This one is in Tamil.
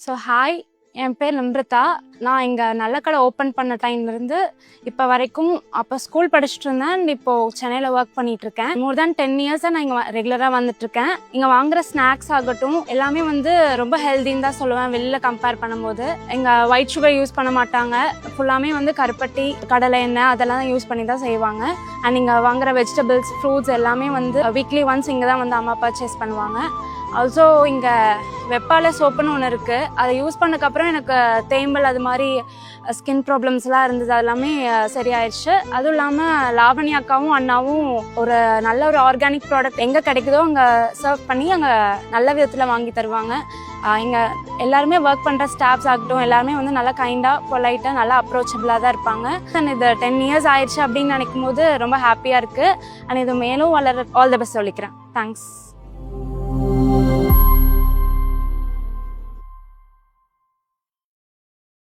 ஸோ ஹாய், என் பேர் நிம்ரதா. நான் இங்கே நல்ல கடை ஓப்பன் பண்ண டைம்லேருந்து இப்போ வரைக்கும் அப்போ ஸ்கூல் படிச்சுட்டு இருந்தேன் அண்ட் இப்போது சென்னையில் ஒர்க் பண்ணிகிட்ருக்கேன். மோர் தேன் 10 இயர்ஸாக நான் இங்கே ரெகுலராக வந்துட்டுருக்கேன். இங்கே வாங்குகிற ஸ்நாக்ஸ் ஆகட்டும் எல்லாமே வந்து ரொம்ப ஹெல்தின்னு தான் சொல்லுவேன். வெளியில் கம்பேர் பண்ணும்போது இங்கே ஒயிட் சுகர் யூஸ் பண்ண மாட்டாங்க. ஃபுல்லாமே வந்து கருப்பட்டி, கடலை எண்ணெய் அதெல்லாம் யூஸ் பண்ணி தான் செய்வாங்க. அண்ட் இங்கே வாங்குகிற வெஜிடபிள்ஸ், ஃப்ரூட்ஸ் எல்லாமே வந்து வீக்லி ஒன்ஸ் இங்கே தான் வந்து அம்மா பர்ச்சேஸ் பண்ணுவாங்க. ஆல்சோ இங்கே வெப்பால சோப்புன்னு ஒன்று இருக்குது. அதை யூஸ் பண்ணக்கப்புறம் எனக்கு தேம்பல் அது மாதிரி ஸ்கின் ப்ராப்ளம்ஸ்லாம் இருந்தது, அது எல்லாமே சரியாயிடுச்சு. அதுவும் இல்லாமல் லாவணி அக்காவும் அண்ணாவும் ஒரு நல்ல ஒரு ஆர்கானிக் ப்ராடக்ட் எங்கே கிடைக்குதோ அங்கே சர்வ் பண்ணி அங்கே நல்ல விதத்தில் வாங்கி தருவாங்க. இங்கே எல்லாருமே ஒர்க் பண்ணுற ஸ்டாஃப்ஸ் ஆகட்டும் எல்லாருமே வந்து நல்லா கைண்டாக, பொலைட்டாக, நல்லா அப்ரோச்சபிளாக தான் இருப்பாங்க. அண்ட் இது 10 இயர்ஸ் ஆயிடுச்சு அப்படின்னு நினைக்கும் போது ரொம்ப ஹாப்பியாக இருக்குது. அண்ட் இது மேலும் வளர ஆல் த பெஸ்ட் சொல்லிக்கிறேன். தேங்க்ஸ்.